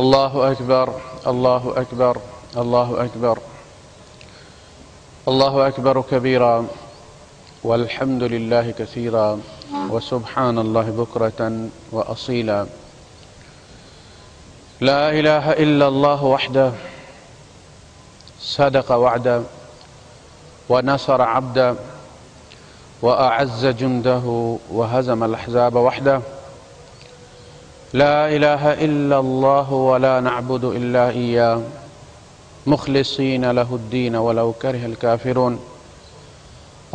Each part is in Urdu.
الله أكبر الله أكبر الله أكبر الله أكبر كبيرا والحمد لله كثيرا وسبحان الله بكرة وأصيلا لا إله إلا الله وحده صدق وعده ونصر عبده وأعز جنده وهزم الأحزاب وحده لا إله إلا الله ولا نعبد إلا إياه مخلصين له الدين ولو كره الكافرون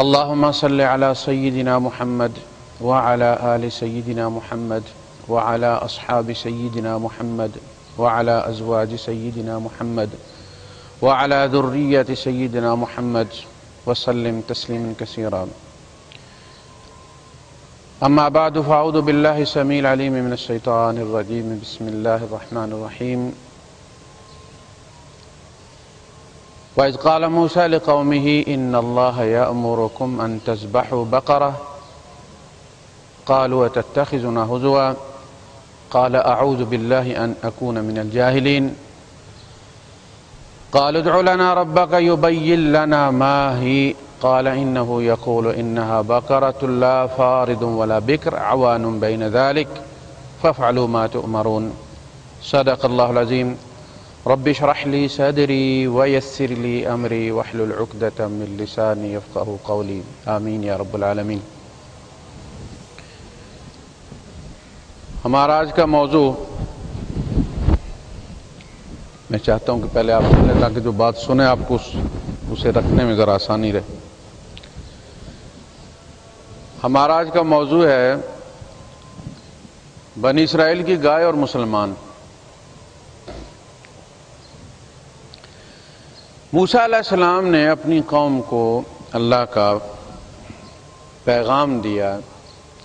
اللهم صل على سيدنا محمد وعلى آل سيدنا محمد وعلى أصحاب سيدنا محمد وعلى أزواج سيدنا محمد وعلى ذرية سيدنا محمد وسلم تسليما كثيرا أما بعد فأعوذ بالله السميع العليم من الشيطان الرجيم بسم الله الرحمن الرحيم وإذ قال موسى لقومه إن الله يأمركم أن تذبحوا بقرة قالوا أتتخذنا هزوا قال أعوذ بالله أن أكون من الجاهلين قال ادع لنا ربك يبين لنا ما هي قال إنه يقول إنها بقرة لا فارض ولا بكر عوان بين ذلك فافعلوا ما تؤمرون صدق الله العظيم رب اشرح لي صدري ويسر لي أمري واحلل عقدة من لساني يفقهوا قولي آمين یا رب العالمین۔ ہمارا آج کا موضوع میں چاہتا ہوں کہ پہلے آپ سن لیں تاکہ جو بات سنیں آپ کو اسے رکھنے میں ذرا آسانی رہے۔ ہمارا آج کا موضوع ہے بنی اسرائیل کی گائے اور مسلمان۔ موسیٰ علیہ السلام نے اپنی قوم کو اللہ کا پیغام دیا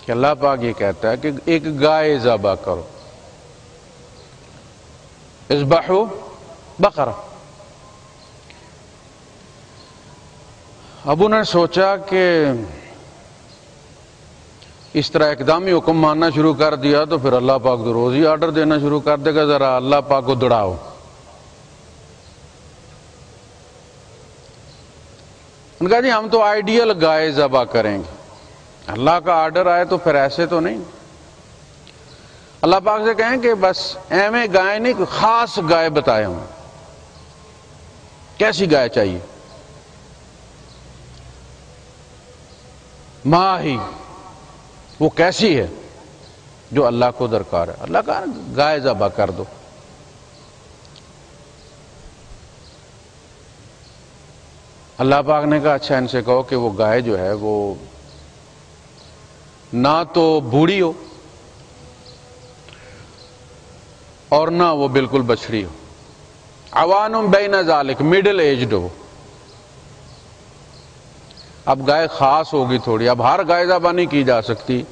کہ اللہ پاک یہ کہتا ہے کہ ایک گائے ذبح کرو، اذبحوا بقرہ۔ اب انہوں نے سوچا کہ اس طرح اقدامی حکم ماننا شروع کر دیا تو پھر اللہ پاک تو روز ہی آرڈر دینا شروع کر دے گا، ذرا اللہ پاک کو دوڑاؤ۔ ان کا جی ہم تو آئیڈیل گائے ذبح کریں گے، اللہ کا آرڈر آئے تو پھر ایسے تو نہیں۔ اللہ پاک سے کہیں کہ بس ایویں گائے نہیں، کوئی خاص گائے بتائے ہوں، کیسی گائے چاہیے؟ ماہی، وہ کیسی ہے جو اللہ کو درکار ہے؟ اللہ کا گائے ذبح کر دو۔ اللہ پاک نے کہا اچھا ان سے کہو کہ وہ گائے جو ہے وہ نہ تو بوڑھی ہو اور نہ وہ بالکل بچڑی ہو، عوان بین ذالک، مڈل ایجڈ ہو۔ اب گائے خاص ہوگی تھوڑی، اب ہر گائے ذبح نہیں کی جا سکتی۔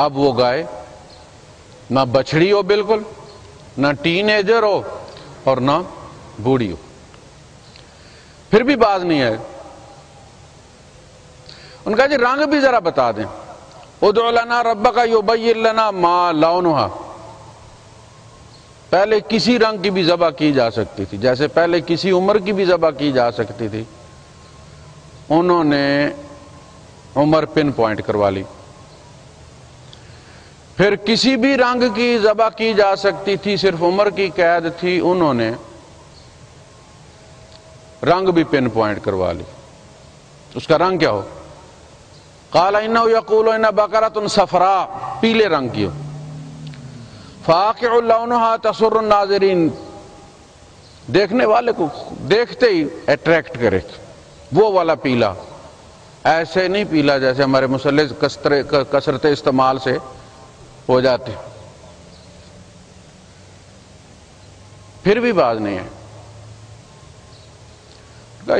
اب وہ گائے نہ بچڑی ہو بالکل، نہ ٹین ایجر ہو اور نہ بوڑھی ہو، پھر بھی باز نہیں ہے۔ ان کا جی رنگ بھی ذرا بتا دیں، ادع لنا ربک یبین لنا ما لونھا۔ پہلے کسی رنگ کی بھی ذبح کی جا سکتی تھی، جیسے پہلے کسی عمر کی بھی ذبح کی جا سکتی تھی، انہوں نے عمر پن پوائنٹ کروا لی۔ پھر کسی بھی رنگ کی ذبح کی جا سکتی تھی، صرف عمر کی قید تھی، انہوں نے رنگ بھی پن پوائنٹ کروا لی۔ اس کا رنگ کیا ہو؟ قال انہ یقول ان بقرۃ صفراء، پیلے رنگ کی ہو، فاقع لونھا تسر الناظرین، دیکھنے والے کو دیکھتے ہی اٹریکٹ کرے، وہ والا پیلا، ایسے نہیں پیلا جیسے ہمارے مسلح کثرت استعمال سے ہو جاتے۔ پھر بھی باز نہیں ہے۔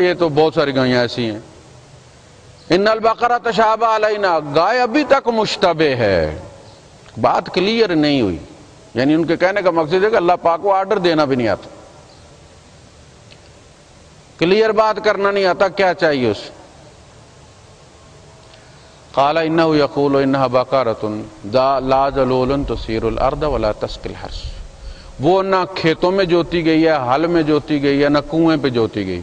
یہ تو بہت ساری گائیاں ایسی ہیں، ان البقرہ تشابہ علینا، گائے ابھی تک مشتبہ ہے، بات کلیئر نہیں ہوئی۔ یعنی ان کے کہنے کا مقصد ہے کہ اللہ پاک کو آرڈر دینا بھی نہیں آتا، کلیئر بات کرنا نہیں آتا، کیا چاہیے اسے۔ قال انه يقول انها بقرة لا ذلول تثير الارض ولا تسقي الحرث، وہ نہ کھیتوں میں جوتی گئی ہے، ہل میں جوتی گئی ہے، نہ کنویں پہ جوتی گئی.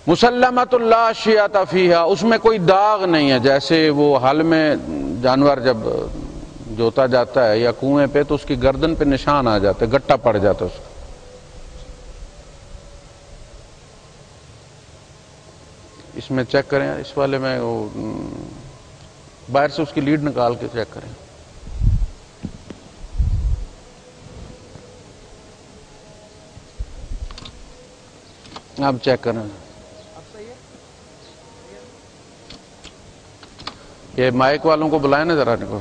مسلمۃ لا شیاۃ فیہا، اس میں کوئی داغ نہیں ہے. جیسے وہ ہل میں جانور جب جوتا جاتا ہے یا کنویں پہ تو اس کی گردن پہ نشان آ جاتا ہے، گٹا پڑ جاتا ہے اس کا. اس میں چیک کریں، اس والے میں باہر سے اس کی لیڈ نکال کے چیک کریں. آپ چیک کریں، یہ مائک والوں کو بلائیں نا ذرا ان کو.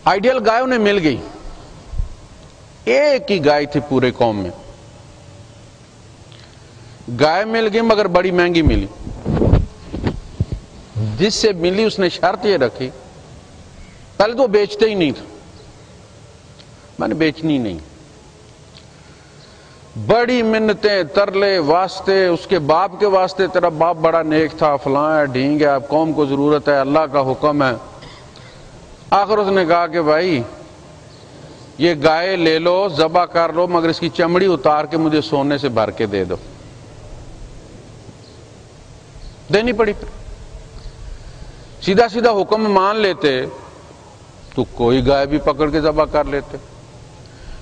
آئیڈیل گائے انہیں مل گئی، ایک ہی گائے تھی پورے قوم میں. گائے مل گئی مگر بڑی مہنگی ملی. جس سے ملی اس نے شرط یہ رکھی، پہلے تو وہ بیچتے ہی نہیں تھا، میں نے بیچنی نہیں. بڑی منتیں ترلے واسطے، اس کے باپ کے واسطے، تیرا باپ بڑا نیک تھا، فلاں ہے، ڈھینگ ہے، اب قوم کو ضرورت ہے، اللہ کا حکم ہے. آخر اس نے کہا کہ بھائی یہ گائے لے لو، ذبح کر لو، مگر اس کی چمڑی اتار کے مجھے سونے سے بھر کے دے دو. دینی پڑی. پھر سیدھا سیدھا حکم مان لیتے تو کوئی گائے بھی پکڑ کے ذبح کر لیتے.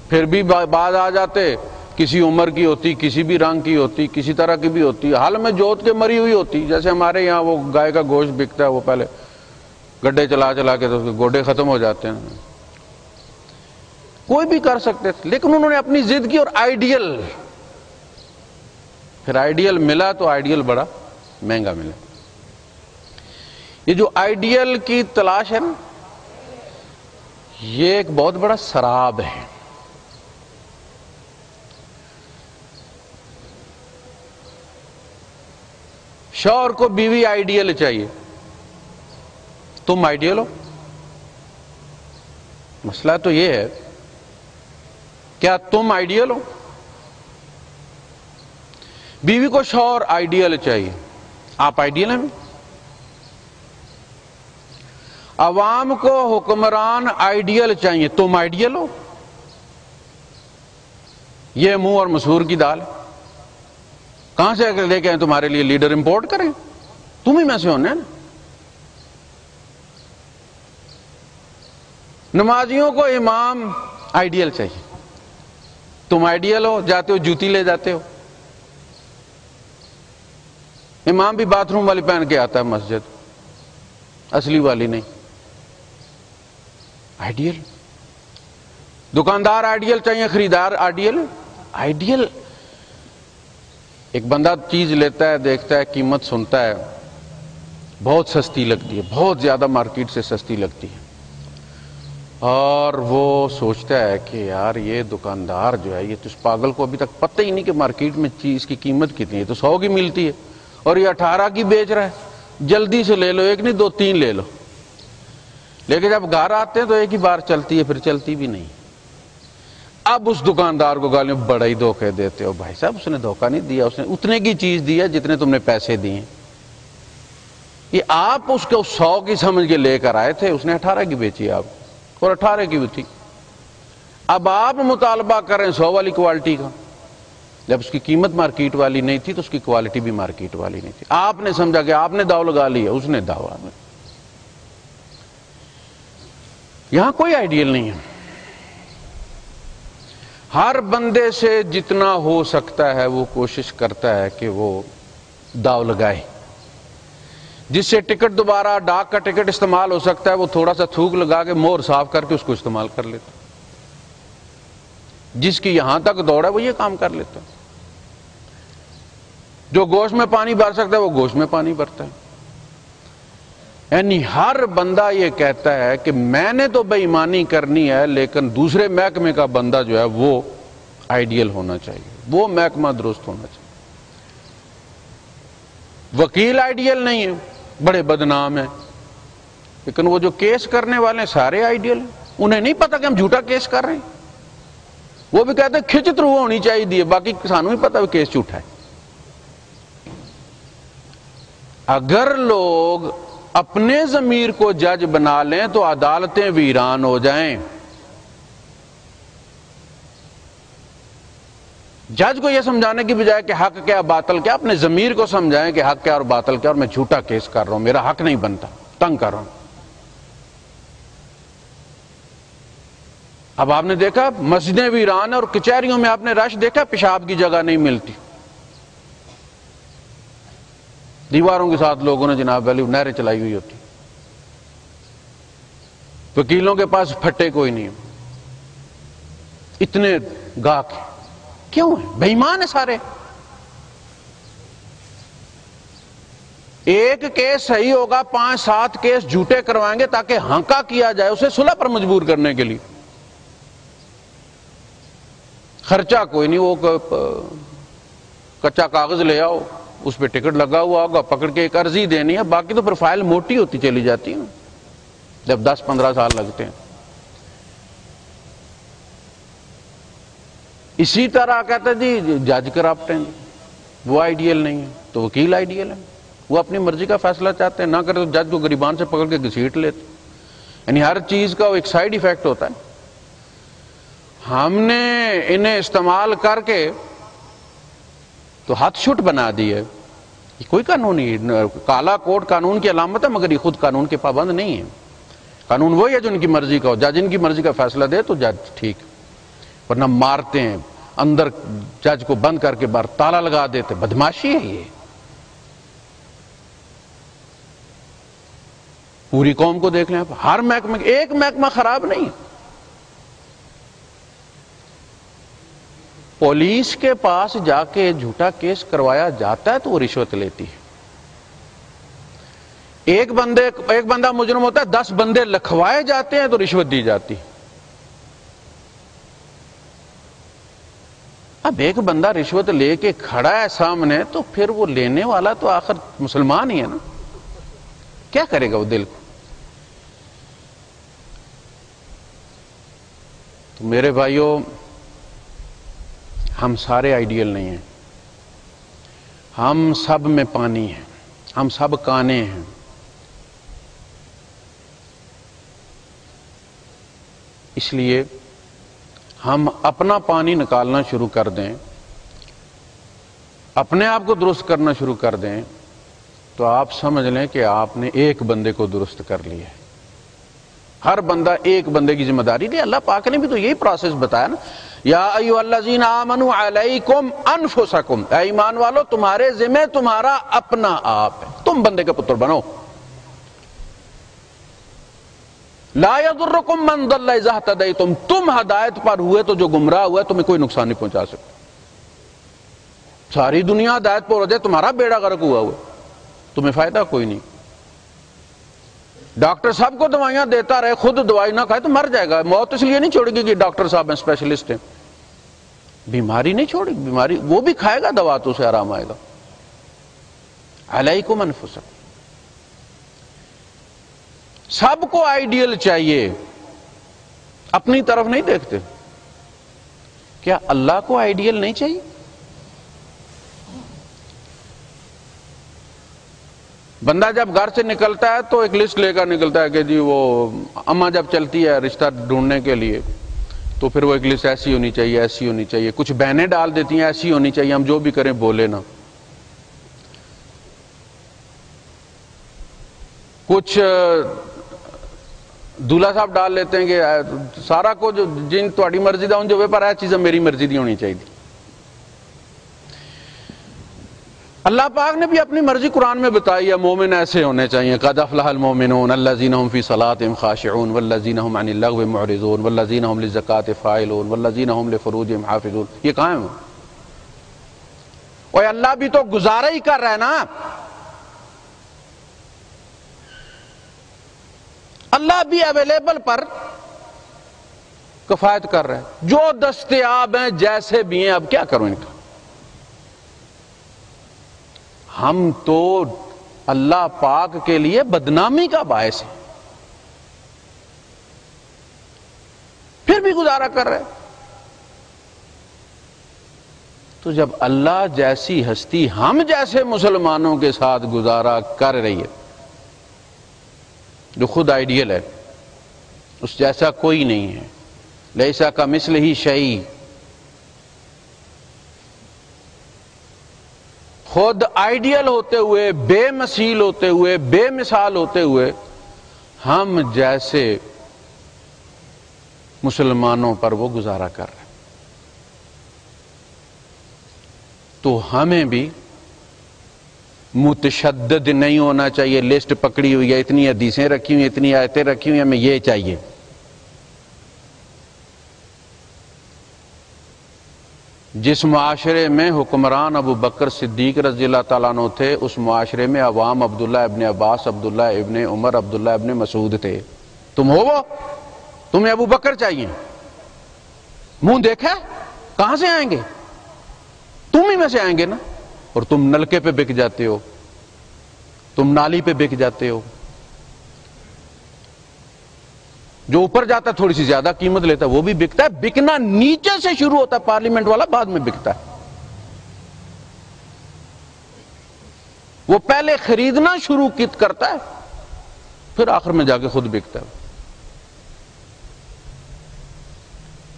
پھر بھی بعد آ جاتے، کسی عمر کی ہوتی، کسی بھی رنگ کی ہوتی، کسی طرح کی بھی ہوتی، حال میں جوت کے مری ہوئی ہوتی. جیسے ہمارے یہاں وہ گائے کا گوشت بکتا ہے، وہ پہلے گڈھے چلا چلا کے تو اس کے گوڈے ختم ہو جاتے ہیں. کوئی بھی کر سکتے تھے، لیکن انہوں نے اپنی ضد کی اور آئیڈیل. پھر آئیڈیل ملا تو آئیڈیل بڑا مہنگا ملا. یہ جو آئیڈیل کی تلاش ہے نا، یہ ایک بہت بڑا سراب ہے. شوہر کو بیوی آئیڈیل چاہیے. تم آئیڈیل ہو؟ مسئلہ تو یہ ہے، کیا تم آئیڈیل ہو؟ بیوی کو شوہر آئیڈیل چاہیے، آپ آئیڈیل ہیں؟ عوام کو حکمران آئیڈیل چاہیے، تم آئیڈیل ہو؟ یہ منہ اور مسور کی دال. کہاں سے لے کے آئیں تمہارے لیے لیڈر امپورٹ کریں؟ تم ہی میں سے ہونے نا. نمازیوں کو امام آئیڈیل چاہیے، تم آئیڈیل ہو؟ جاتے ہو جوتی لے جاتے ہو. امام بھی باتھ روم والی پہن کے آتا ہے مسجد، اصلی والی نہیں. آئیڈیل. دکاندار آئیڈیل چاہیے، خریدار آئیڈیل. ایک بندہ چیز لیتا ہے، دیکھتا ہے، قیمت سنتا ہے، بہت سستی لگتی ہے، بہت زیادہ مارکیٹ سے سستی لگتی ہے، اور وہ سوچتا ہے کہ یار یہ دکاندار جو ہے، یہ تو اس پاگل کو ابھی تک پتہ ہی نہیں کہ مارکیٹ میں چیز کی قیمت کتنی ہے. تو 100 کی ملتی ہے اور یہ 18 کی بیچ رہا ہے، جلدی سے لے لو، ایک نہیں 2 3 لے لو. لیکن جب گھر آتے ہیں تو ایک ہی بار چلتی ہے، پھر چلتی بھی نہیں. اب اس دکاندار کو گالیاں، بڑا ہی دھوکے دیتے ہو بھائی صاحب. اس نے دھوکہ نہیں دیا، اس نے اتنے کی چیز دی ہے جتنے تم نے پیسے دیے. یہ آپ اس کو 100 کی سمجھ کے لے کر آئے تھے، اس نے 18 کی بیچی آپ، اور 18 کی بھی تھی. اب آپ مطالبہ کریں 100 والی کوالٹی کا، جب اس کی قیمت مارکیٹ والی نہیں تھی تو اس کی کوالٹی بھی مارکیٹ والی نہیں تھی. آپ نے سمجھا کہ آپ نے داؤ لگا لیا، اس نے داؤ. یہاں کوئی آئیڈیل نہیں ہے. ہر بندے سے جتنا ہو سکتا ہے وہ کوشش کرتا ہے کہ وہ داؤ لگائے. جس سے ٹکٹ دوبارہ ڈاک کا ٹکٹ استعمال ہو سکتا ہے، وہ تھوڑا سا تھوک لگا کے مہر صاف کر کے اس کو استعمال کر لیتا. جس کی یہاں تک دوڑ ہے وہ یہ کام کر لیتا. جو گوشت میں پانی بھر سکتا ہے وہ گوشت میں پانی بھرتا ہے. یعنی ہر بندہ یہ کہتا ہے کہ میں نے تو بے ایمانی کرنی ہے، لیکن دوسرے محکمے کا بندہ جو ہے وہ آئیڈیل ہونا چاہیے، وہ محکمہ درست ہونا چاہیے. وکیل آئیڈیل نہیں ہے، بڑے بدنام ہیں، لیکن وہ جو کیس کرنے والے سارے آئیڈیل ہیں. انہیں نہیں پتا کہ ہم جھوٹا کیس کر رہے ہیں. وہ بھی کہتے ہیں کھچ تھرو ہونی چاہیے دی، باقی سانوں ہی پتہ ہے کیس جھوٹا ہے۔ اگر لوگ اپنے ضمیر کو جج بنا لیں تو عدالتیں ویران ہو جائیں۔ جج کو یہ سمجھانے کی بجائے کہ حق کیا باطل کیا، اپنے ضمیر کو سمجھائیں کہ حق کیا اور باطل کیا، اور میں جھوٹا کیس کر رہا ہوں، میرا حق نہیں بنتا، تنگ کر رہا ہوں۔ اب آپ نے دیکھا مسجدیں ویران اور کچہریوں میں آپ نے رش دیکھا، پیشاب کی جگہ نہیں ملتی، دیواروں کے ساتھ لوگوں نے جناب علی نہریں چلائی ہوئی ہوتی، وکیلوں کے پاس پھٹے کوئی نہیں، اتنے گاہک کیوں ہیں؟ بے ایمان ہیں سارے۔ ایک کیس صحیح ہوگا، 5-7 کیس جھوٹے کروائیں گے تاکہ ہنکا کیا جائے، اسے صلح پر مجبور کرنے کے لیے۔ خرچہ کوئی نہیں، وہ کچا کاغذ لے آؤ، اس پہ ٹکٹ لگا ہوا ہوگا، پکڑ کے ایک عرضی دینی ہے، باقی تو پھر فائل موٹی ہوتی چلی جاتی ہے جب 10-15 سال لگتے ہیں۔ اسی طرح کہتا جی جج کرپٹ ہیں، وہ آئیڈیل نہیں ہے تو وکیل آئیڈیل ہے، وہ اپنی مرضی کا فیصلہ چاہتے ہیں، نہ کرے تو جج کو گریبان سے پکڑ کے گھسیٹ لیتے۔ یعنی ہر چیز کا ایک سائیڈ ایفیکٹ ہوتا ہے۔ ہم نے انہیں استعمال کر کے تو ہاتھ چھٹ بنا دی ہے۔ یہ کوئی قانون نہیں، کالا کوٹ قانون کی علامت ہے، مگر یہ خود قانون کے پابند نہیں ہے۔ قانون وہی ہے جو ان کی مرضی کا ہو، جج ان کی مرضی کا فیصلہ دے تو جج ٹھیک، ورنہ مارتے ہیں، اندر جج کو بند کر کے باہر تالا لگا دیتے، بدماشی ہے یہ۔ پوری قوم کو دیکھ لیں آپ، ہر محکمہ، ایک محکمہ خراب نہیں۔ پولیس کے پاس جا کے جھوٹا کیس کروایا جاتا ہے تو وہ رشوت لیتی ہے۔ ایک بندہ مجرم ہوتا ہے، 10 بندے لکھوائے جاتے ہیں تو رشوت دی جاتی ہے۔ اب ایک بندہ رشوت لے کے کھڑا ہے سامنے تو پھر وہ لینے والا تو آخر مسلمان ہی ہے نا، کیا کرے گا وہ دل کو؟ تو میرے بھائیوں، ہم سارے آئیڈیل نہیں ہیں، ہم سب میں پانی ہیں، ہم سب کانے ہیں۔ اس لیے ہم اپنا پانی نکالنا شروع کر دیں، اپنے آپ کو درست کرنا شروع کر دیں تو آپ سمجھ لیں کہ آپ نے ایک بندے کو درست کر لیا ہے۔ ہر بندہ ایک بندے کی ذمہ داری لے۔ اللہ پاک نے بھی تو یہی پروسیس بتایا نا، یا ایھا الذین آمنوا علیکم انفسکم، اے ایمان والو تمہارے ذمہ تمہارا اپنا آپ ہے، تم بندے کے پتر بنو۔ لا یضرکم من ضل اذا اہتدیتم، تم ہدایت پر ہوئے تو جو گمراہ ہوا تمہیں کوئی نقصان نہیں پہنچا سکتا۔ ساری دنیا ہدایت پر ہو جائے، تمہارا بیڑا غرق ہوا تمہیں فائدہ کوئی نہیں۔ ڈاکٹر صاحب کو دوائیاں دیتا رہے، خود دوائی نہ کھائے تو مر جائے گا۔ موت اس لیے نہیں چھوڑے گی کہ ڈاکٹر صاحب ہیں، اسپیشلسٹ ہیں، بیماری نہیں چھوڑے گی، بیماری وہ بھی کھائے گا دوا تو اسے آرام آئے گا۔ علیکم انفسکم، سب کو آئیڈیل چاہیے، اپنی طرف نہیں دیکھتے۔ کیا اللہ کو آئیڈیل نہیں چاہیے؟ بندہ جب گھر سے نکلتا ہے تو ایک لسٹ لے کر نکلتا ہے کہ جی وہ اماں جب چلتی ہے رشتہ ڈھونڈنے کے لیے تو پھر وہ ایک لسٹ ایسی ہونی چاہیے، ایسی ہونی چاہیے، کچھ بہنیں ڈال دیتی ہیں ایسی ہونی چاہیے، ہم جو بھی کریں بولے نا۔ کچھ دولہا صاحب ڈال لیتے ہیں کہ سارا کو جو جن تہاڈی مرضی دا ان جو پر ہے چیزیں میری مرضی دی ہونی چاہیے۔ اللہ پاک نے بھی اپنی مرضی قرآن میں بتائی ہے، مومن ایسے ہونے چاہیے، قد افلح المؤمنون الذین هم فی صلاتهم خاشعون والذین هم عن اللغو معرضون والذین هم للزکاة فاعلون والذین هم لفروجهم حافظون۔ یہ کہاں ہے؟ اوے اللہ بھی تو گزارا ہی کر رہا ہے نا، اللہ بھی اویلیبل پر کفایت کر رہا ہے، جو دستیاب ہیں جیسے بھی ہیں، اب کیا کروں ان کا؟ ہم تو اللہ پاک کے لیے بدنامی کا باعث ہے، پھر بھی گزارا کر رہے ہیں۔ تو جب اللہ جیسی ہستی ہم جیسے مسلمانوں کے ساتھ گزارا کر رہی ہے، جو خود آئیڈیل ہے، اس جیسا کوئی نہیں ہے، لیسا کمثلہ شیء، خود آئیڈیل ہوتے ہوئے، بے مثیل ہوتے ہوئے، بے مثال ہوتے ہوئے، ہم جیسے مسلمانوں پر وہ گزارا کر رہے ہیں۔ تو ہمیں بھی متشدد نہیں ہونا چاہیے، لسٹ پکڑی ہوئی ہے، اتنی حدیثیں رکھی ہوئی ہیں، اتنی آیتیں رکھی ہوئی ہیں، ہمیں یہ چاہیے۔ جس معاشرے میں حکمران ابو بکر صدیق رضی اللہ تعالیٰ عنہ تھے، اس معاشرے میں عوام عبداللہ ابن عباس، عبداللہ ابن عمر، عبداللہ ابن مسعود تھے۔ تم ہو وہ؟ تمہیں ابو بکر چاہیے؟ منہ دیکھا؟ کہاں سے آئیں گے؟ تم ہی میں سے آئیں گے نا۔ اور تم نلکے پہ بک جاتے ہو، تم نالی پہ بک جاتے ہو۔ جو اوپر جاتا ہے تھوڑی سی زیادہ قیمت لیتا ہے وہ بھی بکتا ہے۔ بکنا نیچے سے شروع ہوتا ہے، پارلیمنٹ والا بعد میں بکتا ہے۔ وہ پہلے خریدنا شروع کرتا ہے، پھر آخر میں جا کے خود بکتا ہے۔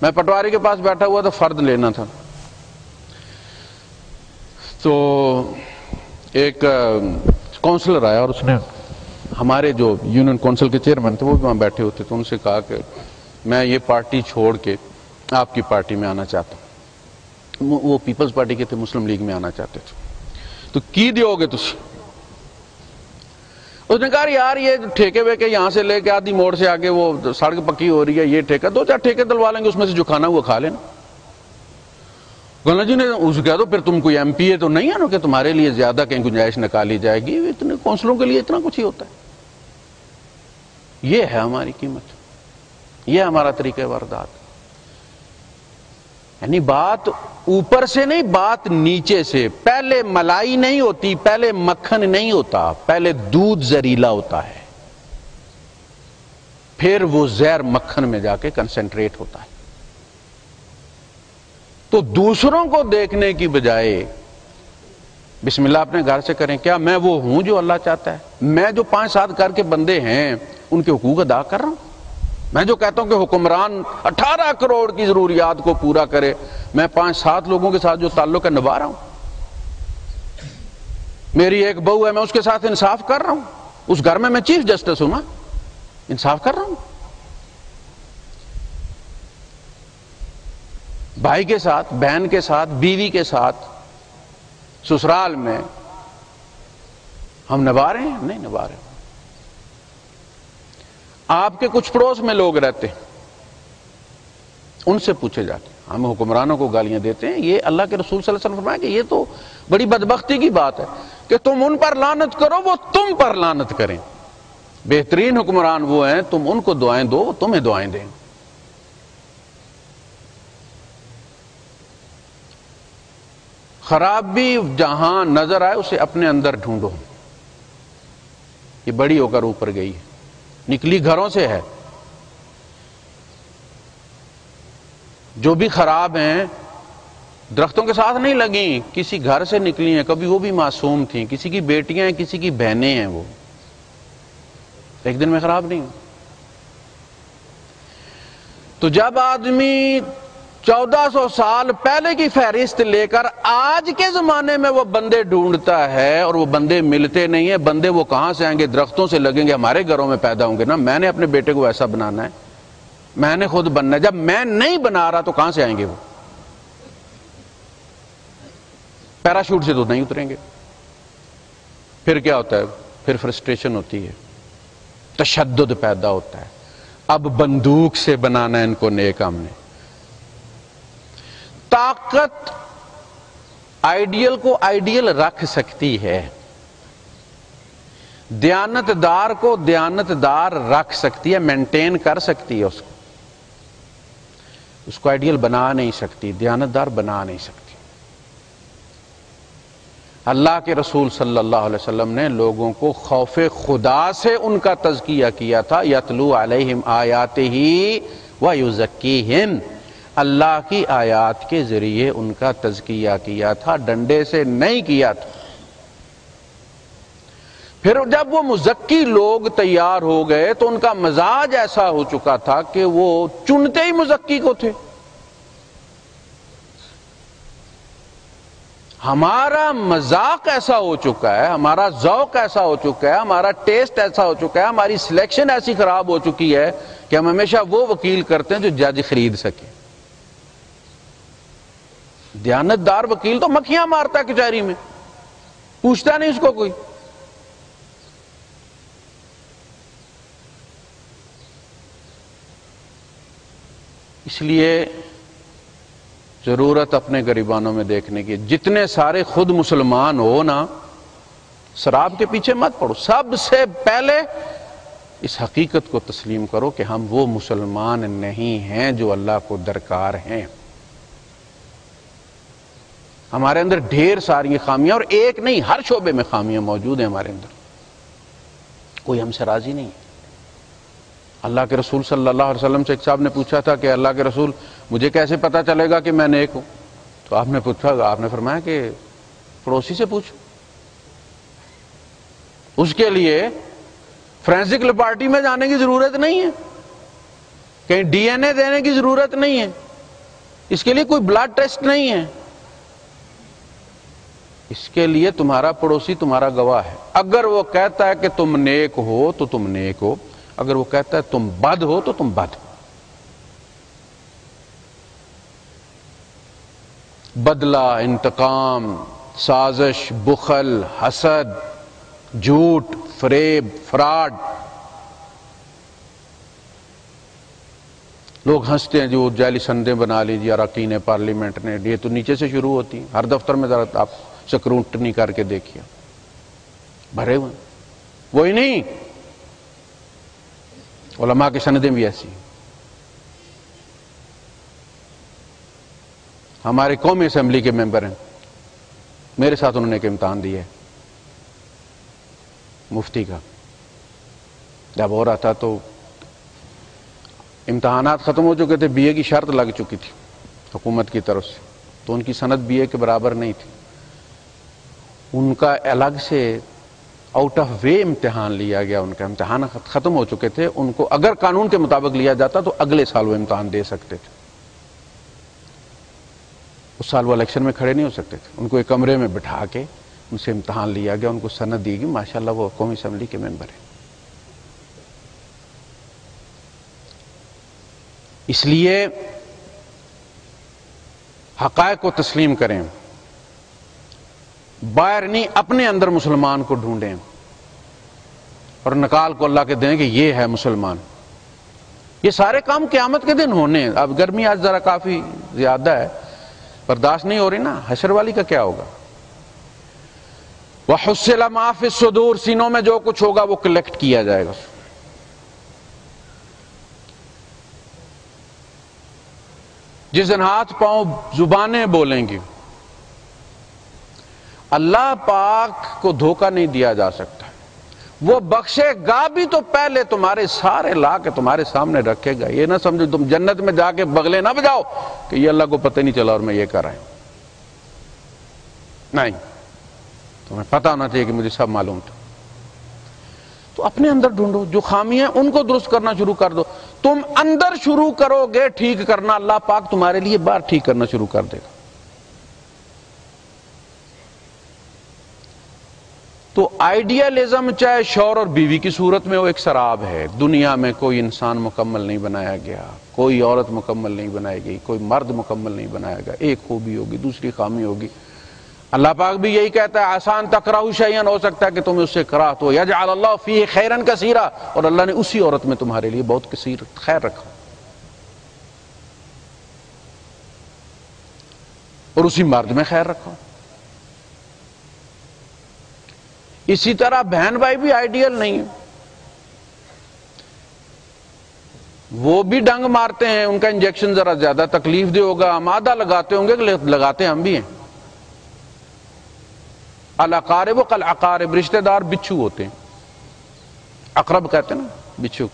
میں پٹواری کے پاس بیٹھا ہوا تھا، فرد لینا تھا، تو ایک کونسلر آیا اور اس نے ہمارے جو یونین کونسل کے چیئرمین تھے وہ بھی وہاں بیٹھے ہوتے، تو ان سے کہا کہ میں یہ پارٹی چھوڑ کے آپ کی پارٹی میں آنا چاہتا ہوں۔ وہ پیپلز پارٹی کے تھے، مسلم لیگ میں آنا چاہتے تھے۔ تو کی دیو گے تسی؟ اس نے کہا یار یہ ٹھیکے وے یہاں سے لے کے آدھی موڑ سے آگے وہ سڑک پکی ہو رہی ہے، یہ ٹھیکہ، دو چار ٹھیکے دلوا لیں گے، اس میں سے جو کھانا وہ کھا لینا۔ گولا جی نے اس کہا تو پھر تم کوئی ایم پی اے تو نہیں ہے نا کہ تمہارے لیے زیادہ کہیں گنجائش نکالی جائے گی، اتنے کونسلوں کے لیے اتنا کچھ ہی ہوتا ہے۔ یہ ہے ہماری قیمت، یہ ہمارا طریقہ واردات۔ یعنی بات اوپر سے نہیں، بات نیچے سے۔ پہلے ملائی نہیں ہوتی، پہلے مکھن نہیں ہوتا، پہلے دودھ زہریلا ہوتا ہے، پھر وہ زہر مکھن میں جا کے کنسنٹریٹ ہوتا ہے۔ تو دوسروں کو دیکھنے کی بجائے بسم اللہ اپنے گھر سے کریں۔ کیا میں وہ ہوں جو اللہ چاہتا ہے؟ میں جو 5-7 گھر کے بندے ہیں ان کے حقوق ادا کر رہا ہوں؟ میں جو کہتا ہوں کہ حکمران 18 کروڑ کی ضروریات کو پورا کرے، میں 5-7 لوگوں کے ساتھ جو تعلق ہے نبھا رہا ہوں؟ میری ایک بہو ہے، میں اس کے ساتھ انصاف کر رہا ہوں، اس گھر میں میں چیف جسٹس ہوں نا، انصاف کر رہا ہوں۔ بھائی کے ساتھ، بہن کے ساتھ، بیوی کے ساتھ، سسرال میں ہم نبھا رہے ہیں؟ نہیں نبھا رہے۔ آپ کے کچھ پڑوس میں لوگ رہتے ہیں، ان سے پوچھے جاتے ہیں، ہم حکمرانوں کو گالیاں دیتے ہیں، یہ اللہ کے رسول صلی اللہ علیہ وسلم فرمایا کہ یہ تو بڑی بدبختی کی بات ہے کہ تم ان پر لعنت کرو وہ تم پر لعنت کریں۔ بہترین حکمران وہ ہیں تم ان کو دعائیں دو وہ تمہیں دعائیں دیں۔ خرابی جہاں نظر آئے اسے اپنے اندر ڈھونڈو۔ یہ بڑی ہو کر اوپر گئی ہے، نکلی گھروں سے ہے۔ جو بھی خراب ہیں درختوں کے ساتھ نہیں لگیں، کسی گھر سے نکلی ہیں، کبھی وہ بھی معصوم تھیں، کسی کی بیٹیاں ہیں، کسی کی بہنیں ہیں، وہ ایک دن میں خراب نہیں ہوں۔ تو جب آدمی 1400 سال پہلے کی فہرست لے کر آج کے زمانے میں وہ بندے ڈھونڈتا ہے اور وہ بندے ملتے نہیں ہیں، بندے وہ کہاں سے آئیں گے؟ درختوں سے لگیں گے، ہمارے گھروں میں پیدا ہوں گے نا۔ میں نے اپنے بیٹے کو ایسا بنانا ہے، میں نے خود بننا ہے۔ جب میں نہیں بنا رہا تو کہاں سے آئیں گے وہ؟ پیراشوٹ سے تو نہیں اتریں گے۔ پھر کیا ہوتا ہے؟ پھر فرسٹریشن ہوتی ہے، تشدد پیدا ہوتا ہے۔ اب بندوق سے بنانا ہے ان کو نیک ہم نے۔ طاقت آئیڈیل کو آئیڈیل رکھ سکتی ہے، دیانتدار کو دیانتدار رکھ سکتی ہے، مینٹین کر سکتی ہے اس کو آئیڈیل بنا نہیں سکتی، دیانتدار بنا نہیں سکتی۔ اللہ کے رسول صلی اللہ علیہ وسلم نے لوگوں کو خوف خدا سے ان کا تزکیہ کیا تھا، یتلو علیہم آیاتہ ویزکیہم، اللہ کی آیات کے ذریعے ان کا تزکیہ کیا تھا، ڈنڈے سے نہیں کیا تھا۔ پھر جب وہ مزکی لوگ تیار ہو گئے تو ان کا مزاج ایسا ہو چکا تھا کہ وہ چنتے ہی مزکی کو تھے۔ ہمارا مذاق ایسا ہو چکا ہے، ہمارا ذوق ایسا ہو چکا ہے، ہمارا ٹیسٹ ایسا ہو چکا ہے، ہماری سلیکشن ایسی خراب ہو چکی ہے کہ ہم ہمیشہ وہ وکیل کرتے ہیں جو جج خرید سکے۔ دیانتدار وکیل تو مکھیاں مارتا ہے کچہری میں، پوچھتا نہیں اس کو کوئی۔ اس لیے ضرورت اپنے گریبانوں میں دیکھنے کی، جتنے سارے خود مسلمان ہو نا، شراب کے پیچھے مت پڑو، سب سے پہلے اس حقیقت کو تسلیم کرو کہ ہم وہ مسلمان نہیں ہیں جو اللہ کو درکار ہیں۔ ہمارے اندر ڈھیر ساری خامیاں، اور ایک نہیں ہر شعبے میں خامیاں موجود ہیں ہمارے اندر، کوئی ہم سے راضی نہیں ہے۔ اللہ کے رسول صلی اللہ علیہ وسلم سے ایک صاحب نے پوچھا تھا کہ اللہ کے رسول مجھے کیسے پتا چلے گا کہ میں نیک ہوں؟ تو آپ نے فرمایا کہ پڑوسی سے پوچھو۔ اس کے لیے فورینسک لیبارٹری میں جانے کی ضرورت نہیں ہے، کہیں ڈی این اے دینے کی ضرورت نہیں ہے، اس کے لیے کوئی بلڈ ٹیسٹ نہیں ہے۔ اس کے لیے تمہارا پڑوسی تمہارا گواہ ہے۔ اگر وہ کہتا ہے کہ تم نیک ہو تو تم نیک ہو، اگر وہ کہتا ہے تم بد ہو تو تم بد ہو۔ بدلہ، انتقام، سازش، بخل، حسد، جھوٹ، فریب، فراڈ۔ لوگ ہنستے ہیں جو جعلی سندیں بنا لیجیے اراکین پارلیمنٹ نے، یہ تو نیچے سے شروع ہوتی ہیں، ہر دفتر میں ذرا آپ سکروٹنی کر کے دیکھیے، بھرے ہوئے۔ وہی نہیں، علماء کی سندیں بھی ایسی ہیں۔ ہمارے قومی اسمبلی کے ممبر ہیں، میرے ساتھ انہوں نے ایک امتحان دیا ہے مفتی کا، جب ہو رہا تھا تو امتحانات ختم ہو چکے تھے، بی اے کی شرط لگ چکی تھی حکومت کی طرف سے، تو ان کی سند بی اے کے برابر نہیں تھی، ان کا الگ سے آؤٹ آف وے امتحان لیا گیا۔ ان کا امتحان ختم ہو چکے تھے، ان کو اگر قانون کے مطابق لیا جاتا تو اگلے سال وہ امتحان دے سکتے تھے، اس سال وہ الیکشن میں کھڑے نہیں ہو سکتے تھے۔ ان کو ایک کمرے میں بٹھا کے ان سے امتحان لیا گیا، ان کو سند دی گئی، ماشاءاللہ وہ قومی اسمبلی کے ممبر ہیں۔ اس لیے حقائق کو تسلیم کریں، باہر نہیں، اپنے اندر مسلمان کو ڈھونڈیں اور نکال کو اللہ کے دیں کہ یہ ہے مسلمان۔ یہ سارے کام قیامت کے دن ہونے ہیں۔ اب گرمی آج ذرا کافی زیادہ ہے، برداشت نہیں ہو رہی نا، حشر والی کا کیا ہوگا؟ وَحُصِّلَ مَا فِي الصُّدُورِ، سینوں میں جو کچھ ہوگا وہ کلیکٹ کیا جائے گا۔ جس دن ہاتھ پاؤں زبانیں بولیں گی، اللہ پاک کو دھوکہ نہیں دیا جا سکتا، وہ بخشے گا بھی تو پہلے تمہارے سارے لا کے تمہارے سامنے رکھے گا۔ یہ نہ سمجھو تم جنت میں جا کے بغلے نہ بجاؤ کہ یہ اللہ کو پتہ نہیں چلا اور میں یہ کر رہا ہوں، نہیں، تمہیں پتہ ہونا چاہیے کہ مجھے سب معلوم تھا۔ تو اپنے اندر ڈھونڈو، جو خامیاں ان کو درست کرنا شروع کر دو۔ تم اندر شروع کرو گے ٹھیک کرنا، اللہ پاک تمہارے لیے باہر ٹھیک کرنا شروع کر دے گا۔ تو آئیڈیالزم چاہے شوہر اور بیوی کی صورت میں وہ ایک سراب ہے۔ دنیا میں کوئی انسان مکمل نہیں بنایا گیا، کوئی عورت مکمل نہیں بنائی گئی، کوئی مرد مکمل نہیں بنایا گیا، ایک خوبی ہوگی، دوسری خامی ہوگی۔ اللہ پاک بھی یہی کہتا ہے، آسان تکرہوا شیئا، ہو سکتا ہے کہ تمہیں اس سے کراہت ہو، یجعل اللہ فیہ خیرا کثیرا، اور اللہ نے اسی عورت میں تمہارے لیے بہت کثیر خیر رکھا، اور اسی مرد میں خیر رکھا۔ اسی طرح بہن بھائی بھی آئیڈیل نہیں ہے، وہ بھی ڈنگ مارتے ہیں، ان کا انجیکشن ذرا زیادہ تکلیف دہ ہوگا، ہم آدھا لگاتے ہوں گے، لگاتے ہم بھی ہیں۔ الاقارب کالعقارب، رشتہ دار بچھو ہوتے ہیں، عقرب کہتے ہیں نا بچھو۔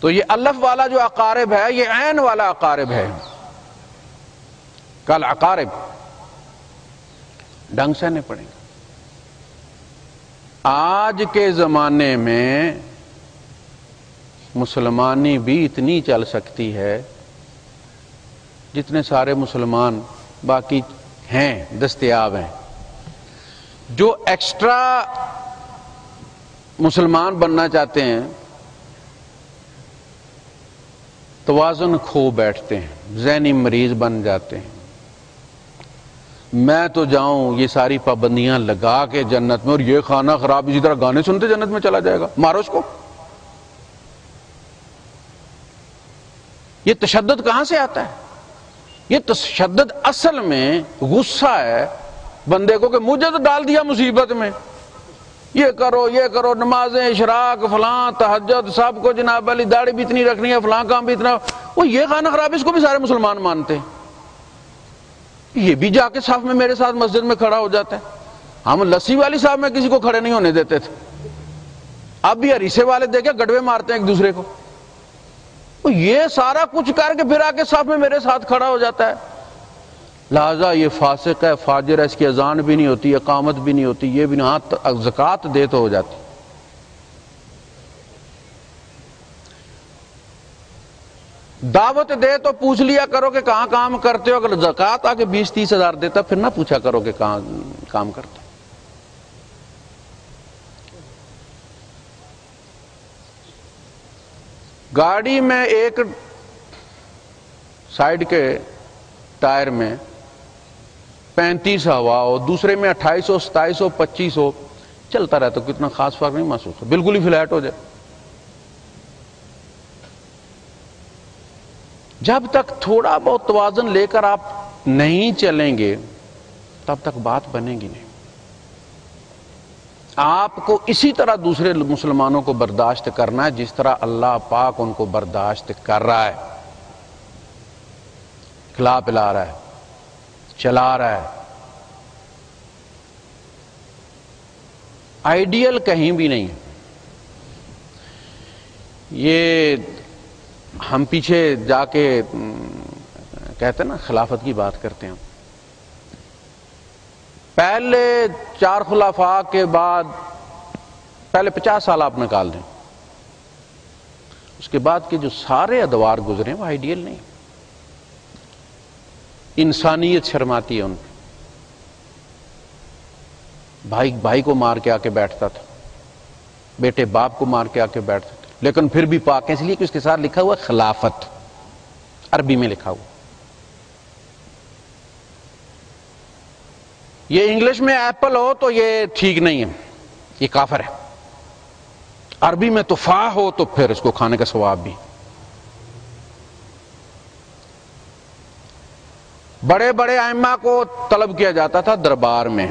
تو تو یہ الف والا جو اقارب ہے یہ عین والا اقارب ہے، کل اقارب ڈھنگ سے نہیں پڑھیں گے۔ آج کے زمانے میں مسلمانی بھی اتنی چل سکتی ہے جتنے سارے مسلمان باقی ہیں دستیاب ہیں۔ جو ایکسٹرا مسلمان بننا چاہتے ہیں توازن کھو بیٹھتے ہیں، ذہنی مریض بن جاتے ہیں۔ میں تو جاؤں یہ ساری پابندیاں لگا کے جنت میں، اور یہ کھانا خراب، اسی طرح گانے سنتے جنت میں چلا جائے گا، مارو اس کو۔ یہ تشدد کہاں سے آتا ہے؟ یہ تشدد اصل میں غصہ ہے بندے کو کہ مجھے تو ڈال دیا مصیبت میں، یہ کرو نمازیں، اشراق، فلاں، تہجد، سب کو جناب علی، داڑھی بھی اتنی رکھنی ہے، فلاں کام بھی اتنا، وہ یہ کھانا خراب، اس کو بھی سارے مسلمان مانتے ہیں۔ یہ بھی جا کے صف میں میرے ساتھ مسجد میں کھڑا ہو جاتا ہے۔ ہم لسی والی صاحب میں کسی کو کھڑے نہیں ہونے دیتے تھے، اب بھی ہریسے والے دیکھے گڑوے مارتے ہیں ایک دوسرے کو۔ یہ سارا کچھ کر کے پھر آ کے صف میں میرے ساتھ کھڑا ہو جاتا ہے، لہذا یہ فاسق ہے، فاجر ہے، اس کی اذان بھی نہیں ہوتی، اقامت بھی نہیں ہوتی، یہ بھی نہیں، ہاں زکوٰۃ دے تو ہو جاتی۔ دعوت دے تو پوچھ لیا کرو کہ کہاں کام کرتے ہو، اگر زکوٰۃ آ کے 20-30 ہزار دیتا پھر نہ پوچھا کرو کہ کہاں کام کرتے ہو۔ گاڑی میں ایک سائیڈ کے ٹائر میں 35 ہوا ہو، دوسرے میں 2800، 2700، 2500 چلتا رہتا، کتنا خاص فرق نہیں محسوس ہوتا، بالکل ہی فلیٹ ہو جائے۔ جب تک تھوڑا بہت توازن لے کر آپ نہیں چلیں گے تب تک بات بنے گی نہیں۔ آپ کو اسی طرح دوسرے مسلمانوں کو برداشت کرنا ہے جس طرح اللہ پاک ان کو برداشت کر رہا ہے، کھلا پلا رہا ہے، چلا رہا ہے۔ آئیڈیل کہیں بھی نہیں۔ یہ ہم پیچھے جا کے کہتے ہیں نا خلافت کی بات کرتے ہیں، پہلے 4 خلفاء کے بعد پہلے 50 سال آپ نکال دیں، اس کے بعد کے جو سارے ادوار گزرے وہ آئیڈیل نہیں۔ انسانیت شرماتی ہے ان پہ۔ بھائی بھائی کو مار کے آ کے بیٹھتا تھا، بیٹے باپ کو مار کے آ کے بیٹھتا تھا، لیکن پھر بھی پاک ہے اس لیے کہ اس کے ساتھ لکھا ہوا خلافت، عربی میں لکھا ہوا۔ یہ انگلش میں ایپل ہو تو یہ ٹھیک نہیں ہے، یہ کافر ہے۔ عربی میں تفاح ہو تو پھر اس کو کھانے کا ثواب بھی۔ بڑے بڑے ائمہ کو طلب کیا جاتا تھا دربار میں،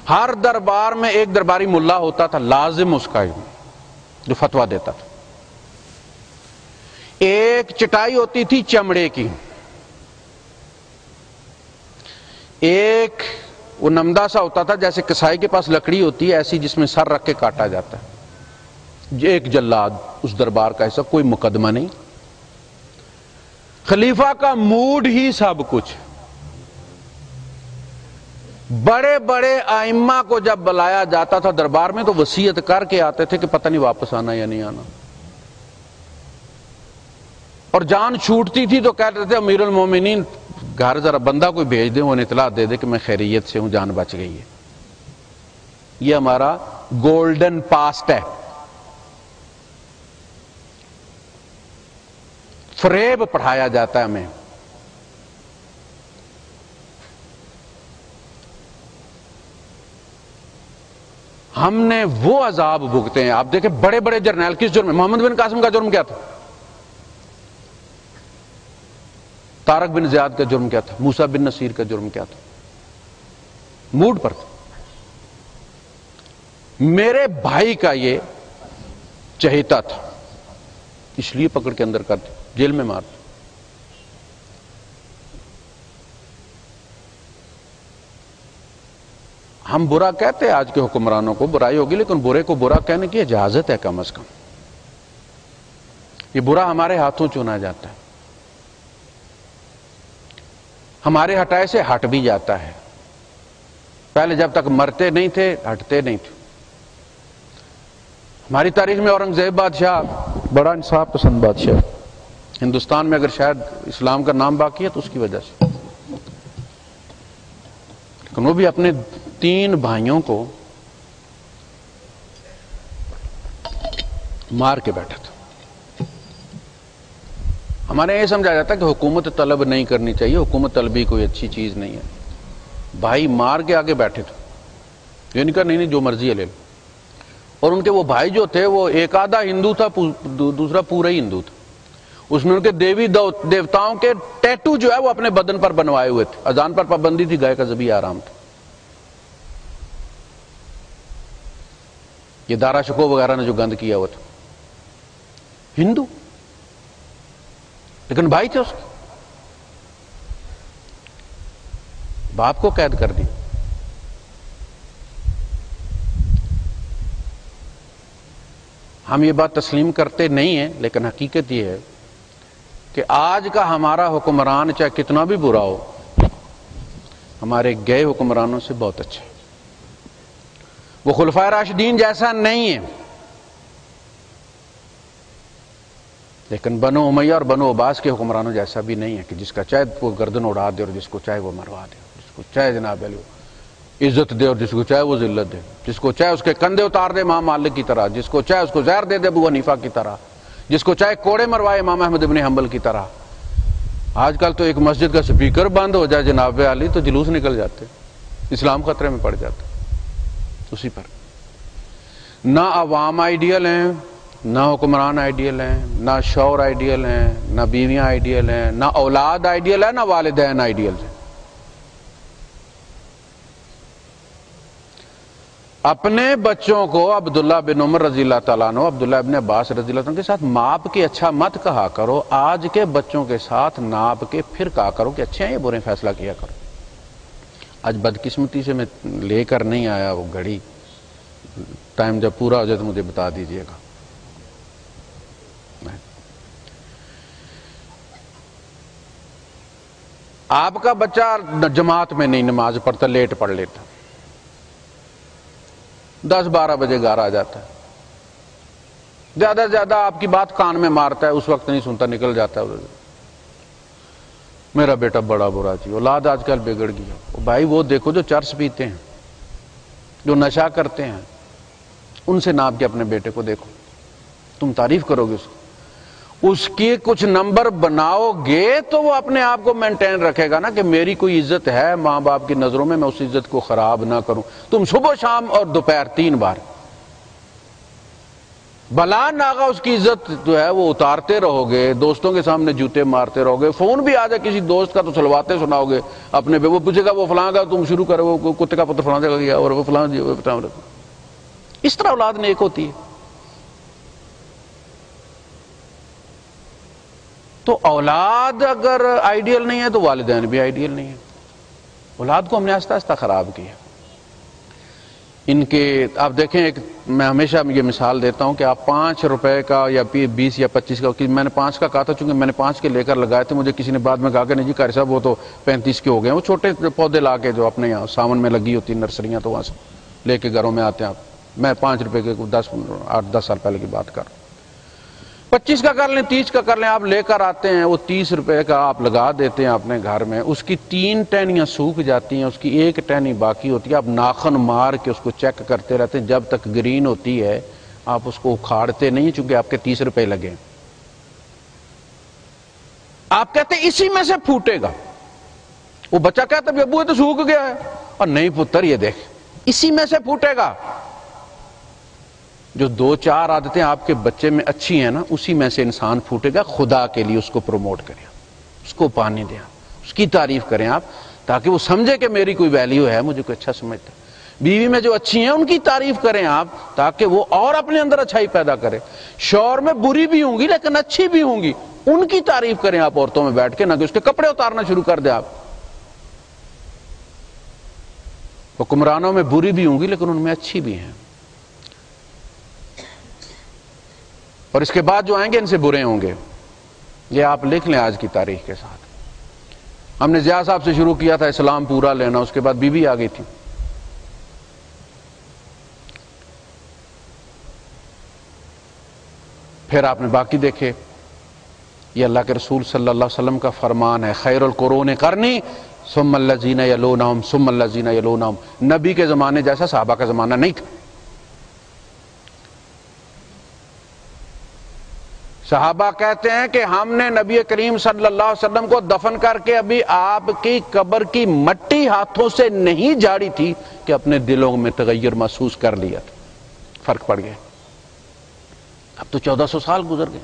ہر دربار میں ایک درباری ملا ہوتا تھا لازم اس کا جو فتویٰ دیتا تھا۔ ایک چٹائی ہوتی تھی چمڑے کی، ایک وہ نمدہ سا ہوتا تھا جیسے کسائی کے پاس لکڑی ہوتی ہے ایسی جس میں سر رکھ کے کاٹا جاتا ہے۔ ایک جلاد اس دربار کا ایسا، کوئی مقدمہ نہیں، خلیفہ کا موڈ ہی سب کچھ۔ بڑے بڑے ائمہ کو جب بلایا جاتا تھا دربار میں تو وصیت کر کے آتے تھے کہ پتہ نہیں واپس آنا یا نہیں آنا، اور جان چھوٹتی تھی تو کہتے تھے امیر المومنین گھر ذرا بندہ کوئی بھیج دے، انہیں اطلاع دے دے کہ میں خیریت سے ہوں، جان بچ گئی ہے۔ یہ ہمارا گولڈن پاسٹ ہے۔ فریب پڑھایا جاتا ہے ہمیں۔ ہم نے وہ عذاب بھگتے ہیں۔ آپ دیکھیں بڑے بڑے جرنیل کس جرم میں، محمد بن قاسم کا جرم کیا تھا، طارق بن زیاد کا جرم کیا تھا، موسیٰ بن نصیر کا جرم کیا تھا، موڈ پر تھا۔ میرے بھائی کا یہ چہیتا تھا اس لیے پکڑ کے اندر کر دیا، جیل میں مار دیا۔ ہم برا کہتے ہیں آج کے حکمرانوں کو، برائی ہوگی لیکن برے کو برا کہنے کی اجازت ہے کم از کم۔ یہ برا ہمارے ہاتھوں چنا جاتا ہے، ہمارے ہٹائے سے ہٹ بھی جاتا ہے۔ پہلے جب تک مرتے نہیں تھے ہٹتے نہیں تھے۔ ہماری تاریخ میں اورنگزیب بادشاہ بڑا انصاف پسند بادشاہ، ہندوستان میں اگر شاید اسلام کا نام باقی ہے تو اس کی وجہ سے، لیکن وہ بھی اپنے 3 بھائیوں کو مار کے بیٹھا تھا۔ ہمارے یہ سمجھا جاتا ہے کہ حکومت طلب نہیں کرنی چاہیے، حکومت طلبی کوئی اچھی چیز نہیں ہے۔ بھائی مار کے آگے بیٹھے تھے، یہ نہیں کہا نہیں جو مرضی ہے لے لو۔ اور ان کے وہ بھائی جو تھے وہ ایک آدھا ہندو تھا، دوسرا پورا ہی ہندو تھا۔ اس میں ان کے دیوی دیوتاؤں کے ٹیٹو جو ہے وہ اپنے بدن پر بنوائے ہوئے تھے۔ اذان پر پابندی تھی، گائے کا ذبیحہ آرام تھا۔ یہ دارا شکو وغیرہ نے جو گند کیا ہوا تھا، ہندو لیکن بھائی تھے اس کے، باپ کو قید کر دی۔ ہم یہ بات تسلیم کرتے نہیں ہیں، لیکن حقیقت یہ ہے کہ آج کا ہمارا حکمران چاہے کتنا بھی برا ہو، ہمارے گئے حکمرانوں سے بہت اچھا ہے۔ وہ خلفائے راشدین جیسا نہیں ہے، لیکن بنو امیہ اور بنو عباس کے حکمرانوں جیسا بھی نہیں ہے کہ جس کا چاہے وہ گردن اڑا دے اور جس کو چاہے وہ مروا دے، جس کو چاہے جناب علی عزت دے اور جس کو چاہے وہ ذلت دے، جس کو چاہے اس کے کندھے اتار دے امام مالک کی طرح، جس کو چاہے اس کو زہر دے دے ابو حنیفہ کی طرح، جس کو چاہے کوڑے مروائے امام احمد ابن حنبل کی طرح۔ آج کل تو ایک مسجد کا سپیکر بند ہو جائے جناب علی تو جلوس نکل جاتے، اسلام خطرے میں پڑ جاتا۔ اسی پر نہ عوام آئیڈیل ہیں، نہ حکمران آئیڈیل ہیں، نہ شوہر آئیڈیل ہیں، نہ بیویاں آئیڈیل ہیں، نہ اولاد آئیڈیل ہے، نہ والدین آئیڈیل ہیں۔ اپنے بچوں کو عبداللہ بن عمر رضی اللہ تعالیٰ عنہ، عبداللہ ابن عباس رضی اللہ عنہ کے ساتھ ماپ کے اچھا مت کہا کرو، آج کے بچوں کے ساتھ ناپ کے پھر کہا کرو کہ اچھے ہیں، یہ برے فیصلہ کیا کرو۔ آج بدقسمتی سے میں لے کر نہیں آیا وہ گھڑی، ٹائم جب پورا ہو جائے تو مجھے بتا دیجئے گا۔ آپ کا بچہ جماعت میں نہیں نماز پڑھتا، لیٹ پڑھ لیتا، 10-12 بجے گھر آ جاتا ہے، زیادہ سے زیادہ آپ کی بات کان میں مارتا ہے، اس وقت نہیں سنتا، نکل جاتا ہے۔ میرا بیٹا بڑا برا جی، اولاد آج کل بگڑ گیا۔ بھائی وہ دیکھو جو چرس پیتے ہیں، جو نشہ کرتے ہیں، ان سے ناپ کے اپنے بیٹے کو دیکھو، تم تعریف کرو گے اس کی کچھ نمبر بناؤ گے تو وہ اپنے آپ کو مینٹین رکھے گا نا کہ میری کوئی عزت ہے ماں باپ کی نظروں میں اس عزت کو خراب نہ کروں۔ تم صبح شام اور دوپہر 3 بار بلا ناغا اس کی عزت جو ہے وہ اتارتے رہو گے، دوستوں کے سامنے جوتے مارتے رہو گے، فون بھی آ جائے کسی دوست کا تو سلواتے سناؤ گے اپنے، وہ پوچھے گا وہ فلاں کا، تم شروع کرو وہ کتے کا پتر فلاں جگہ گیا اور وہ فلاں جی۔ اس طرح اولاد نیک ہوتی ہے۔ تو اولاد اگر آئیڈیل نہیں ہے تو والدین بھی آئیڈیل نہیں ہے۔ اولاد کو ہم نے آہستہ آہستہ خراب کیا۔ ان کے آپ دیکھیں، ایک میں ہمیشہ یہ مثال دیتا ہوں کہ آپ 5 روپے کا یا 20 یا 25 کا، میں نے 5 کا کہا تھا، چونکہ میں نے 5 کے لے کر لگائے تھے، مجھے کسی نے بعد میں کہا کہ نہیں جی قاری صاحب وہ تو 35 کے ہو گئے، وہ چھوٹے پودے لا کے جو اپنے یہاں ساون میں لگی ہوتی نرسریاں تو وہاں سے لے کے گھروں میں آتے ہیں آپ۔ میں 5 روپے کے 8-10 سال پہلے کی بات کر رہا ہوں۔ 25 کا کر لیں، 30 کا کر لیں، آپ لے کر آتے ہیں، وہ 30 روپے کا آپ لگا دیتے ہیں اپنے گھر میں، اس کی 3 ٹہنیاں سوکھ جاتی ہیں، اس کی 1 ٹہنی باقی ہوتی ہے، آپ ناخن مار کے اس کو چیک کرتے رہتے ہیں، جب تک گرین ہوتی ہے آپ اس کو اکھاڑتے نہیں، چونکہ آپ کے 30 روپے لگے۔ آپ کہتے ہیں اسی میں سے پھوٹے گا، وہ بچہ کہتا ہے ابو یہ تو سوکھ گیا ہے، اور نہیں پتر یہ دیکھ اسی میں سے پھوٹے گا۔ جو 2-4 عادتیں آپ کے بچے میں اچھی ہیں نا، اسی میں سے انسان پھوٹے گا۔ خدا کے لیے اس کو پروموٹ کریں، اس کو پانی دیں، اس کی تعریف کریں آپ، تاکہ وہ سمجھے کہ میری کوئی ویلیو ہے، مجھے کوئی اچھا سمجھتا ہے۔ بیوی میں جو اچھی ہیں ان کی تعریف کریں آپ، تاکہ وہ اور اپنے اندر اچھائی پیدا کرے۔ شوہر میں بری بھی ہوں گی لیکن اچھی بھی ہوں گی، ان کی تعریف کریں آپ عورتوں میں بیٹھ کے، نہ کہ اس کے کپڑے اتارنا شروع کر دیں آپ۔ حکمرانوں میں بری بھی ہوں گی لیکن ان میں اچھی بھی ہیں۔ اور اس کے بعد جو آئیں گے ان سے برے ہوں گے. یہ آپ لکھ لیں آج کی تاریخ کے ساتھ. ہم نے ضیاء صاحب سے شروع کیا تھا اسلام پورا لینا، اس کے بعد بی بی آ گئی تھی. پھر آپ نے باقی دیکھے. یہ اللہ کے رسول صلی اللہ علیہ وسلم کا فرمان ہے، خیر القرون قرنی ثم الذین یلونہم ثم الذین یلونہم. نبی کے زمانے جیسا صحابہ کا زمانہ نہیں تھا. صحابہ کہتے ہیں کہ ہم نے نبی کریم صلی اللہ علیہ وسلم کو دفن کر کے ابھی آپ کی قبر کی مٹی ہاتھوں سے نہیں جھاڑی تھی کہ اپنے دلوں میں تغیر محسوس کر لیا تھا، فرق پڑ گیا. اب تو 1400 سال گزر گئے.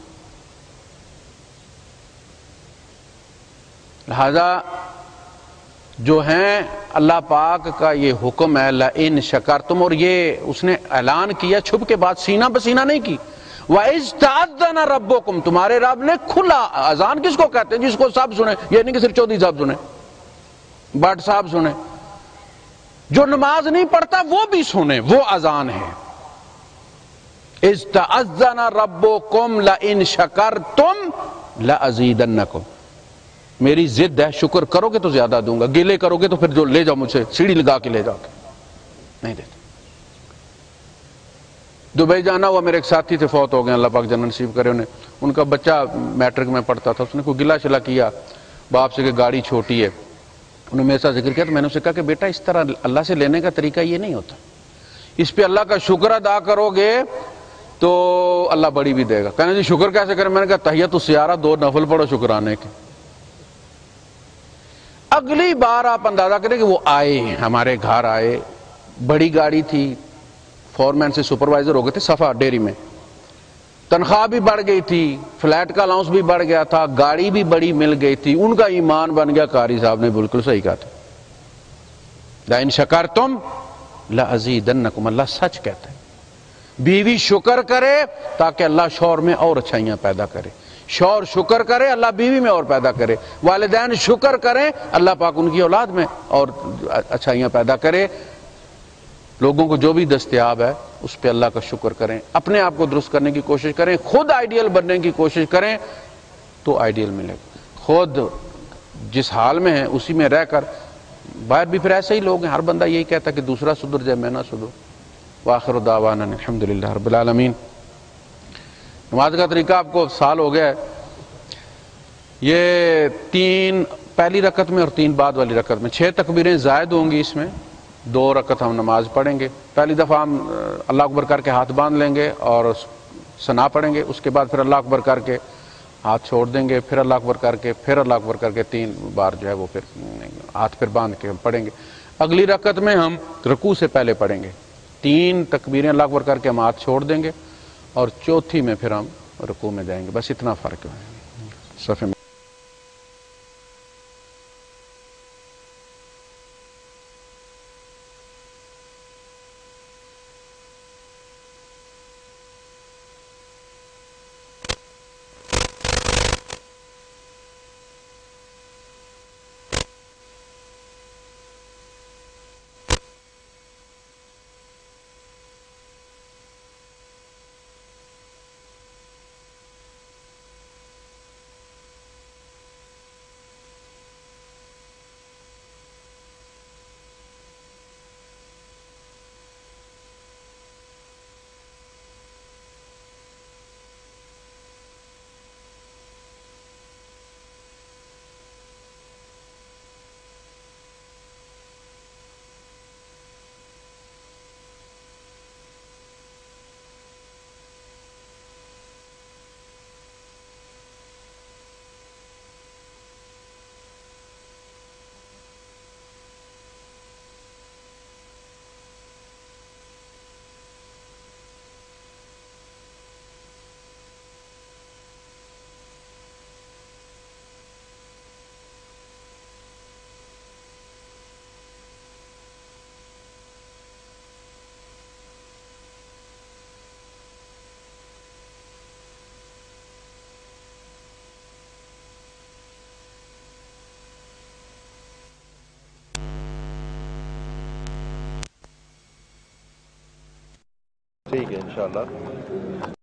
لہذا جو ہیں اللہ پاک کا یہ حکم ہے لئن شکرتم، اور یہ اس نے اعلان کیا چھپ کے بعد، سینہ بسینہ نہیں کی. وَإِذْ تَأَذَّنَ رَبُّكُمْ، تمہارے رب نے کھلا. اذان کس کو کہتے ہیں؟ جس کو سب سنیں. یہ نہیں کہ صرف چودھری صاحب سنیں، بٹ صاحب سنیں. جو نماز نہیں پڑھتا وہ بھی سنیں، وہ اذان ہے. اِذْ تَأَذَّنَ رَبُّكُمْ لَئِن شَكَرْتُمْ لَأَزِيدَنَّكُمْ. میری ضد ہے، شکر کرو گے تو زیادہ دوں گا، گیلے کرو گے تو پھر جو لے جاؤ مجھ سے سیڑھی لگا کے لے جاؤ گے، نہیں دیتا. دبئی جانا ہوا، میرے ایک ساتھی تھے، فوت ہو گئے، اللہ پاک جنت نصیب کرے انہیں. ان کا بچہ میٹرک میں پڑھتا تھا. اس نے کوئی گلا شلا کیا باپ سے کہ گاڑی چھوٹی ہے. انہوں نے میرے ساتھ ذکر کیا تو میں نے اسے کہا کہ بیٹا اس طرح اللہ سے لینے کا طریقہ یہ نہیں ہوتا. اس پہ اللہ کا شکر ادا کرو گے تو اللہ بڑی بھی دے گا. کہنا جی شکر کیسے کریں؟ میں نے کہا تحیۃ السیارہ 2 نفل پڑھو شکرانے کے. اگلی بار آپ اندازہ کریں کہ وہ آئے، ہمارے گھر آئے، بڑی گاڑی تھی، فورمین سے سپروائزر ہو گئے تھے صفا ڈیری میں، تنخواہ بھی بڑھ گئی تھی، فلیٹ کا الاؤنس بھی بڑھ گیا تھا، گاڑی بھی بڑی مل گئی تھی. ان کا ایمان بن گیا. قاری صاحب نے بالکل صحیح کہا تھا، لئن شکرتم لازیدنکم. اللہ سچ کہتا ہے. بیوی شکر کرے تاکہ اللہ شوہر میں اور اچھائیاں پیدا کرے، شوہر شکر کرے اللہ بیوی میں اور پیدا کرے، والدین شکر کریں اللہ پاک ان کی اولاد میں اور اچھائیاں پیدا کرے. لوگوں کو جو بھی دستیاب ہے اس پہ اللہ کا شکر کریں، اپنے آپ کو درست کرنے کی کوشش کریں، خود آئیڈیل بننے کی کوشش کریں تو آئیڈیل ملے گا. خود جس حال میں ہیں اسی میں رہ کر، باہر بھی پھر ایسے ہی لوگ ہیں، ہر بندہ یہی کہتا ہے کہ دوسرا سدھر جائے میں نہ سدھروں. وآخر دعوانا الحمدللہ رب العالمین. نماز کا طریقہ آپ کو سال ہو گیا ہے. یہ 3 پہلی رکعت میں اور 3 بعد والی رکعت میں 6 تکبیریں زائد ہوں گی. اس میں 2 رکعت ہم نماز پڑھیں گے. پہلی دفعہ ہم اللہ اکبر کر کے ہاتھ باندھ لیں گے اور ثنا پڑھیں گے. اس کے بعد پھر اللہ اکبر کر کے ہاتھ چھوڑ دیں گے، پھر اللہ اکبر کر کے، پھر اللہ اکبر کر کے 3 بار جو ہے وہ پھر ہاتھ پھر باندھ کے ہم پڑھیں گے. اگلی رکعت میں ہم رکوع سے پہلے پڑھیں گے 3 تکبیریں اللہ اکبر کر کے ہم ہاتھ چھوڑ دیں گے اور چوتھی میں پھر ہم رکوع میں جائیں گے. بس اتنا فرق ہے. صفحے ٹھیک ہے انشاءاللہ.